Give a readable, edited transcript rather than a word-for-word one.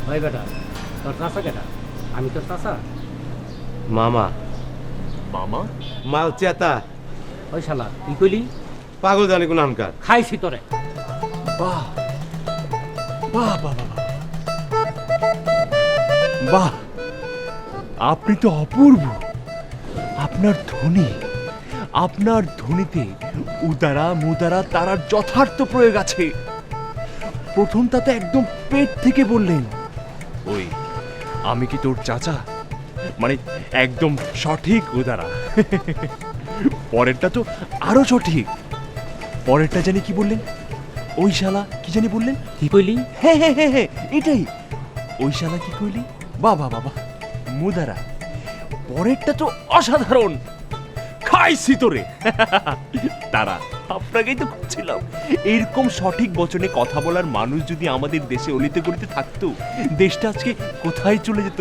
ভাই বেটা, তোর চাষা কেটা? আমি তোর চাষা? মামা মামা? মাল চেতা ওই শালা তুই কইলি পাগল জানি কোন আনকার খাইছি তোরে। বাহ বাহ বাহ বাহ বাহ। বাহ, আপনি তো অপূর্ব। আপনার ধ্বনিতে উদারা মুদারা তারার যথার্থ প্রয়োগ আছে। প্রথমটা তো একদম পেট থেকে বললেন, ওই আমি কি তোর চাচা, মানে একদম সঠিক উদারা। পরেরটা তো আরো সঠিক। পরেরটা জানি কি বললেন, ওই শালা কি জানি বললেন। কি কইলি? হ্যাঁ হ্যাঁ হ্যাঁ হ্যাঁ, এটাই। ওই শালা কি কইলি, বাবা বাবা মুদারা। পরেরটা তো অসাধারণ, খাইছি তোরে। তারা আপনাকেই তো খুঁজছিলাম। এরকম সঠিক বচনে কথা বলার মানুষ যদি আমাদের দেশে অলিতে গলিতে থাকতো, দেশটা আজকে কোথায় চলে যেত।